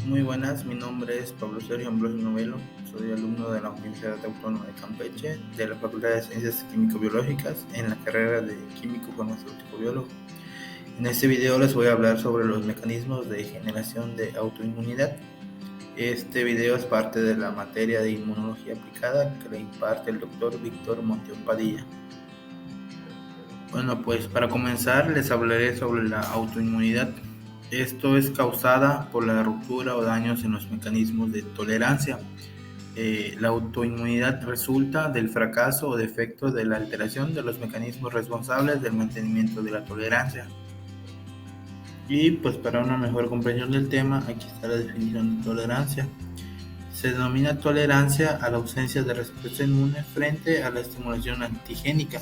Muy buenas, mi nombre es Pablo Sergio Ambrosio Novelo, soy alumno de la Universidad Autónoma de Campeche, de la Facultad de Ciencias Químico-Biológicas, en la carrera de Químico Farmacéutico Biólogo. En este video les voy a hablar sobre los mecanismos de generación de autoinmunidad. Este video es parte de la materia de inmunología aplicada que le imparte el doctor Víctor Monteón Padilla. Bueno, pues para comenzar les hablaré sobre la autoinmunidad. Esto es causada por la ruptura o daños en los mecanismos de tolerancia. La autoinmunidad resulta del fracaso o defecto de la alteración de los mecanismos responsables del mantenimiento de la tolerancia. Y pues para una mejor comprensión del tema, aquí está la definición de tolerancia. Se denomina tolerancia a la ausencia de respuesta inmune frente a la estimulación antigénica.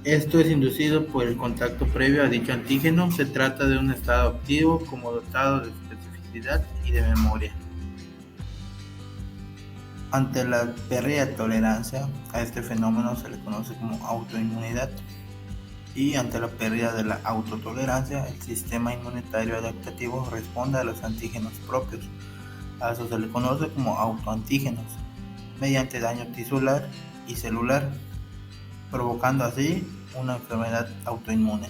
Esto es inducido por el contacto previo a dicho antígeno. Se trata de un estado activo como dotado de especificidad y de memoria. Ante la pérdida de tolerancia a este fenómeno se le conoce como autoinmunidad, y ante la pérdida de la autotolerancia el sistema inmunitario adaptativo responde a los antígenos propios. A eso se le conoce como autoantígenos, mediante daño tisular y celular, provocando así una enfermedad autoinmune.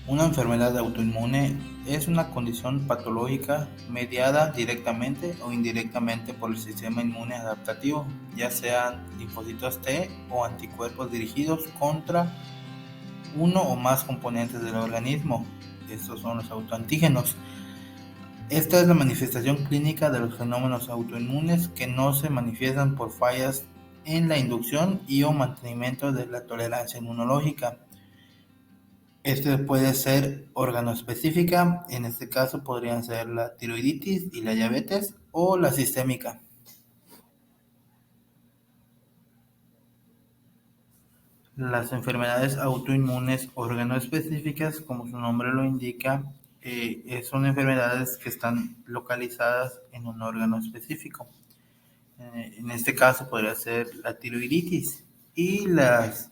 Una enfermedad autoinmune es una condición patológica mediada directamente o indirectamente por el sistema inmune adaptativo, ya sean linfocitos T o anticuerpos dirigidos contra uno o más componentes del organismo. Estos son los autoantígenos. Esta es la manifestación clínica de los fenómenos autoinmunes que no se manifiestan por fallas en la inducción y o mantenimiento de la tolerancia inmunológica. Este puede ser órgano-específica, en este caso podrían ser la tiroiditis y la diabetes, o la sistémica. Las enfermedades autoinmunes órgano-específicas, como su nombre lo indica, son enfermedades que están localizadas en un órgano específico. En este caso podría ser la tiroiditis, y las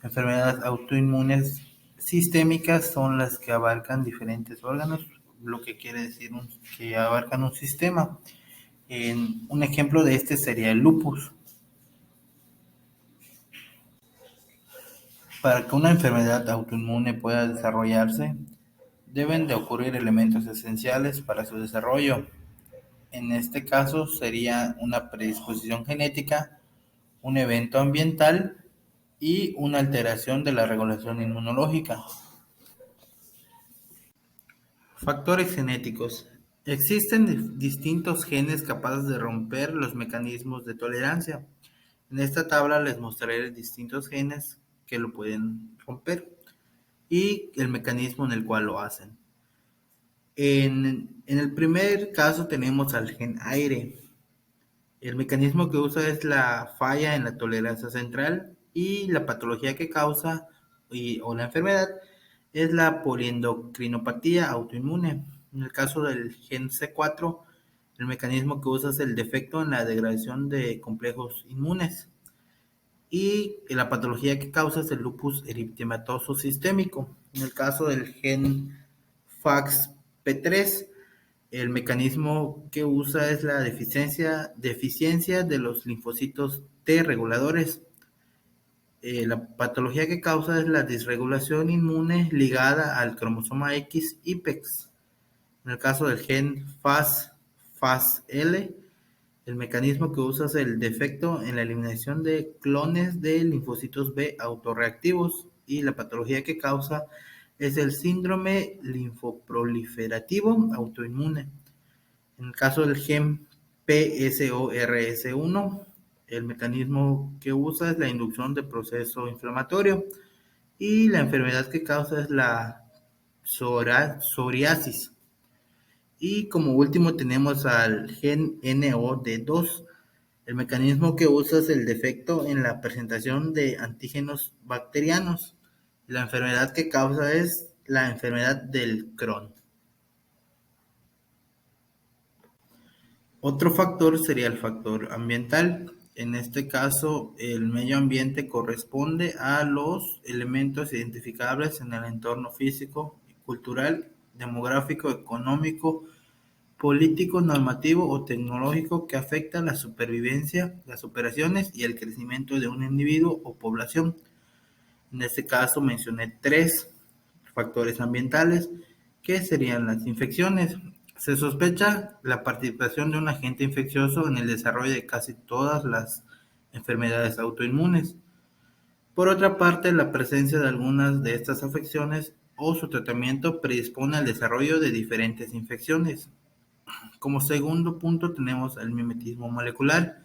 enfermedades autoinmunes sistémicas son las que abarcan diferentes órganos, lo que quiere decir que abarcan un sistema. Un ejemplo de este sería el lupus. Para que una enfermedad autoinmune pueda desarrollarse, deben de ocurrir elementos esenciales para su desarrollo. En este caso sería una predisposición genética, un evento ambiental y una alteración de la regulación inmunológica. Factores genéticos. Existen distintos genes capaces de romper los mecanismos de tolerancia. En esta tabla les mostraré distintos genes que lo pueden romper y el mecanismo en el cual lo hacen. En el primer caso tenemos al gen aire. El mecanismo que usa es la falla en la tolerancia central, y la patología que causa o la enfermedad es la poliendocrinopatía autoinmune. En el caso del gen C4, el mecanismo que usa es el defecto en la degradación de complejos inmunes, y la patología que causa es el lupus eritematoso sistémico. En el caso del gen FAXP3, el mecanismo que usa es la deficiencia de los linfocitos T reguladores. La patología que causa es la disregulación inmune ligada al cromosoma X y PEX. En el caso del gen FAS-L, el mecanismo que usa es el defecto en la eliminación de clones de linfocitos B autorreactivos, y la patología que causa es el síndrome linfoproliferativo autoinmune. En el caso del gen PSORS1, el mecanismo que usa es la inducción de proceso inflamatorio, y la enfermedad que causa es la psoriasis. Y como último tenemos al gen NOD2. El mecanismo que usa es el defecto en la presentación de antígenos bacterianos. La enfermedad que causa es la enfermedad del Crohn. Otro factor sería el factor ambiental. En este caso, el medio ambiente corresponde a los elementos identificables en el entorno físico y cultural demográfico, económico, político, normativo o tecnológico que afecta la supervivencia, las operaciones y el crecimiento de un individuo o población. En este caso mencioné tres factores ambientales, que serían las infecciones. Se sospecha la participación de un agente infeccioso en el desarrollo de casi todas las enfermedades autoinmunes. Por otra parte, la presencia de algunas de estas afecciones o su tratamiento predispone al desarrollo de diferentes infecciones. Como segundo punto tenemos el mimetismo molecular.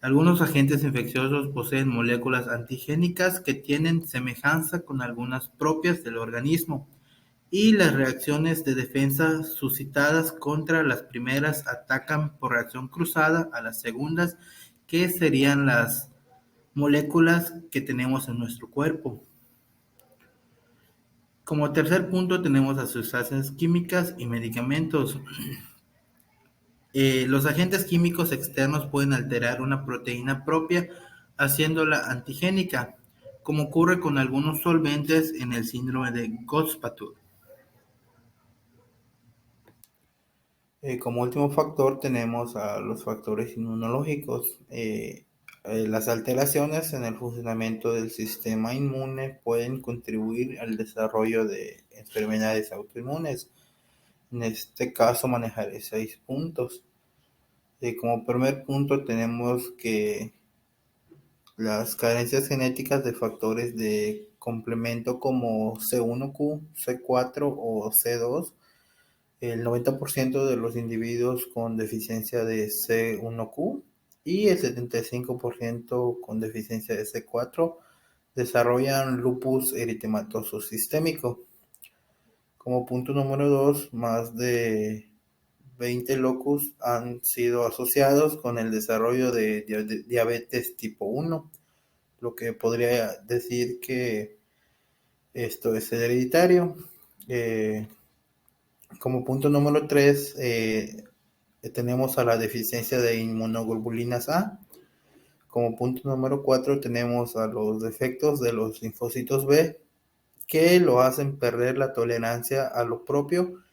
Algunos agentes infecciosos poseen moléculas antigénicas que tienen semejanza con algunas propias del organismo, y las reacciones de defensa suscitadas contra las primeras atacan por reacción cruzada a las segundas, que serían las moléculas que tenemos en nuestro cuerpo. Como tercer punto tenemos las sustancias químicas y medicamentos. Los agentes químicos externos pueden alterar una proteína propia haciéndola antigénica, como ocurre con algunos solventes en el síndrome de Gottspatull. Como último factor tenemos a los factores inmunológicos. Las alteraciones en el funcionamiento del sistema inmune pueden contribuir al desarrollo de enfermedades autoinmunes. En este caso manejaré 6 puntos. Como primer punto tenemos que las carencias genéticas de factores de complemento como C1q, C4 o C2. El 90% de los individuos con deficiencia de C1q y el 75% con deficiencia de C4 desarrollan lupus eritematoso sistémico. Como punto número 2, más de 20 locus han sido asociados con el desarrollo de diabetes tipo 1, lo que podría decir que esto es hereditario. Como punto número 3, tenemos a la deficiencia de inmunoglobulinas A. Como punto número 4 tenemos a los defectos de los linfocitos B, que lo hacen perder la tolerancia a lo propio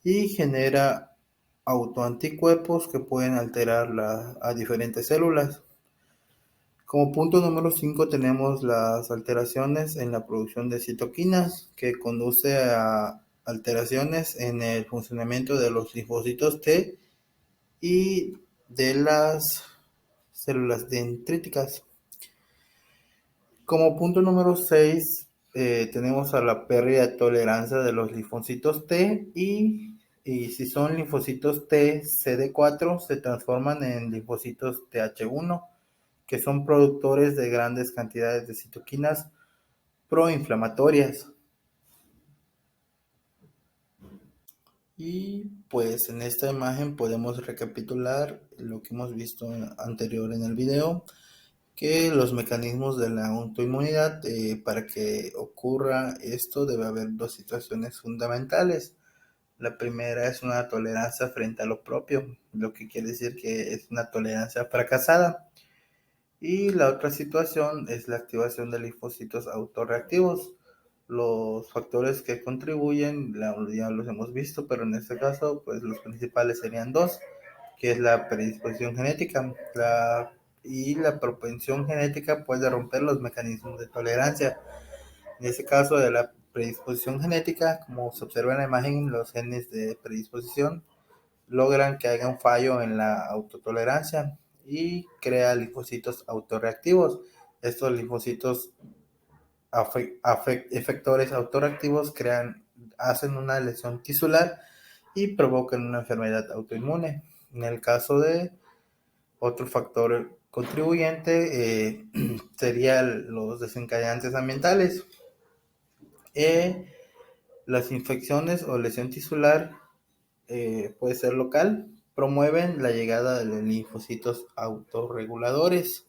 y genera autoanticuerpos que pueden alterar a diferentes células. Como punto número 5 tenemos las alteraciones en la producción de citoquinas, que conduce a alteraciones en el funcionamiento de los linfocitos T y de las células dendríticas. Como punto número 6 tenemos a la pérdida de tolerancia de los linfocitos T y si son linfocitos T CD4 se transforman en linfocitos Th1, que son productores de grandes cantidades de citoquinas proinflamatorias. Y pues en esta imagen podemos recapitular lo que hemos visto anterior en el video, que los mecanismos de la autoinmunidad, para que ocurra esto debe haber dos situaciones fundamentales. La primera es una tolerancia frente a lo propio, lo que quiere decir que es una tolerancia fracasada. Y la otra situación es la activación de linfocitos autorreactivos. Los factores que contribuyen ya los hemos visto, pero en este caso pues los principales serían dos, que es la predisposición genética. Y la propensión genética puede romper los mecanismos de tolerancia. En este caso de la predisposición genética, como se observa en la imagen, los genes de predisposición logran que haya un fallo en la autotolerancia y crea linfocitos autorreactivos. Estos linfocitos efectores autorreactivos hacen una lesión tisular y provocan una enfermedad autoinmune. En el caso de otro factor contribuyente, serían los desencadenantes ambientales. Las infecciones o lesión tisular puede ser local, promueven la llegada de linfocitos autorreguladores.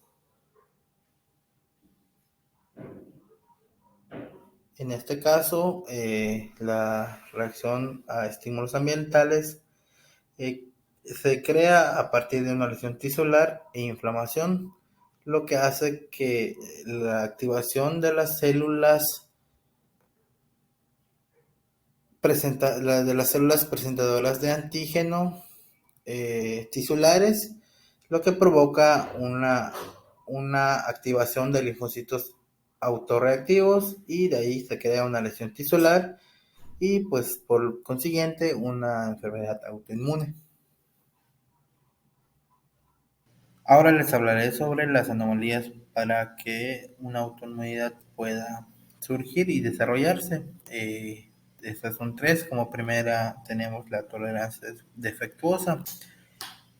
En este caso, la reacción a estímulos ambientales se crea a partir de una lesión tisular e inflamación, lo que hace que la activación de las células de las células presentadoras de antígeno tisulares, lo que provoca una activación de linfocitos autorreactivos y de ahí se crea una lesión tisular y pues por consiguiente una enfermedad autoinmune. Ahora les hablaré sobre las anomalías para que una autoinmunidad pueda surgir y desarrollarse. Estas son tres. Como primera tenemos la tolerancia defectuosa.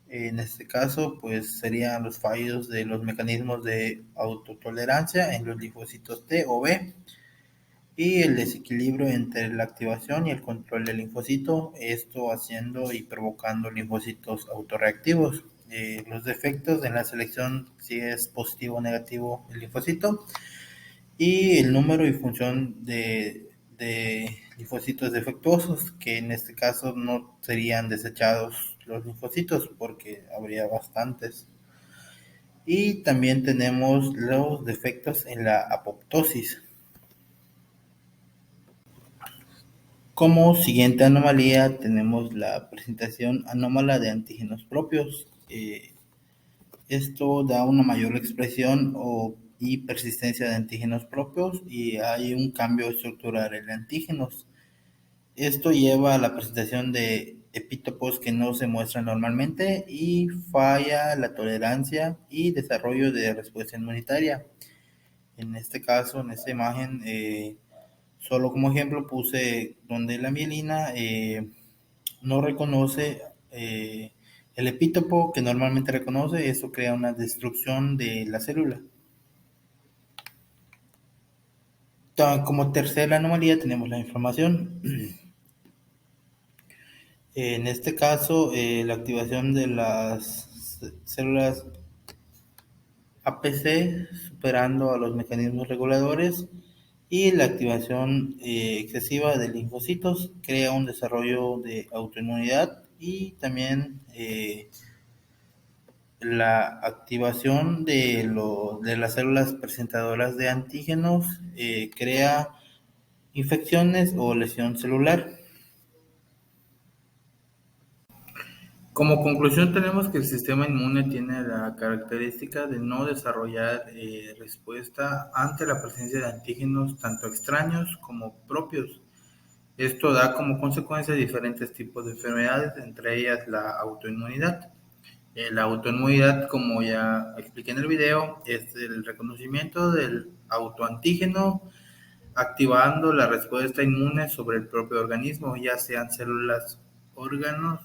En este caso, pues serían los fallos de los mecanismos de autotolerancia en los linfocitos T o B y el desequilibrio entre la activación y el control del linfocito, esto haciendo y provocando linfocitos autorreactivos. Los defectos en la selección, si es positivo o negativo el linfocito, y el número y función de linfocitos defectuosos, que en este caso no serían desechados los linfocitos porque habría bastantes. Y también tenemos los defectos en la apoptosis. Como siguiente anomalía tenemos la presentación anómala de antígenos propios. Esto da una mayor expresión y persistencia de antígenos propios y hay un cambio estructural en antígenos. Esto lleva a la presentación de epítopos que no se muestran normalmente y falla la tolerancia y desarrollo de respuesta inmunitaria. En este caso, en esta imagen, solo como ejemplo puse donde la mielina no reconoce el epítopo que normalmente reconoce, eso crea una destrucción de la célula. Como tercera anomalía tenemos la inflamación. En este caso, la activación de las células APC superando a los mecanismos reguladores y la activación excesiva de linfocitos crea un desarrollo de autoinmunidad y también la activación de las células presentadoras de antígenos crea infecciones o lesión celular. Como conclusión tenemos que el sistema inmune tiene la característica de no desarrollar respuesta ante la presencia de antígenos tanto extraños como propios. Esto da como consecuencia diferentes tipos de enfermedades, entre ellas la autoinmunidad. La autoinmunidad, como ya expliqué en el video, es el reconocimiento del autoantígeno activando la respuesta inmune sobre el propio organismo, ya sean células, órganos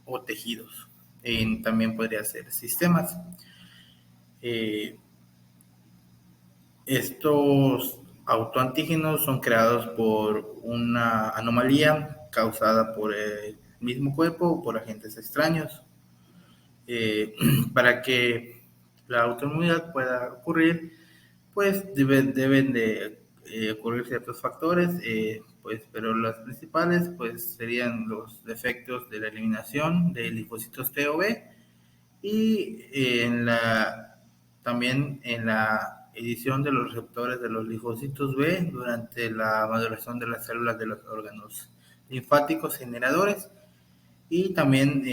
o tejidos. También podría ser sistemas. Eh, Estos autoantígenos son creados por una anomalía causada por el mismo cuerpo o por agentes extraños. Para que la autoinmunidad pueda ocurrir, pues deben de ocurrir ciertos factores, pues, pero los principales pues, serían los defectos de la eliminación de linfocitos T o B y también en la edición de los receptores de los linfocitos B durante la maduración de las células de los órganos linfáticos generadores y también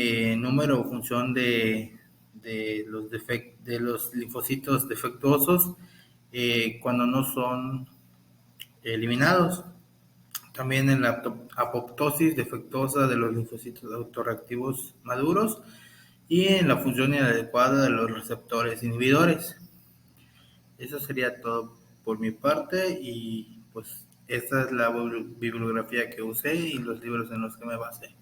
número o función de los linfocitos defectuosos cuando no son eliminados. También en la apoptosis defectuosa de los linfocitos autorreactivos maduros y en la función inadecuada de los receptores inhibidores. Eso sería todo por mi parte y pues esta es la bibliografía que usé y los libros en los que me basé.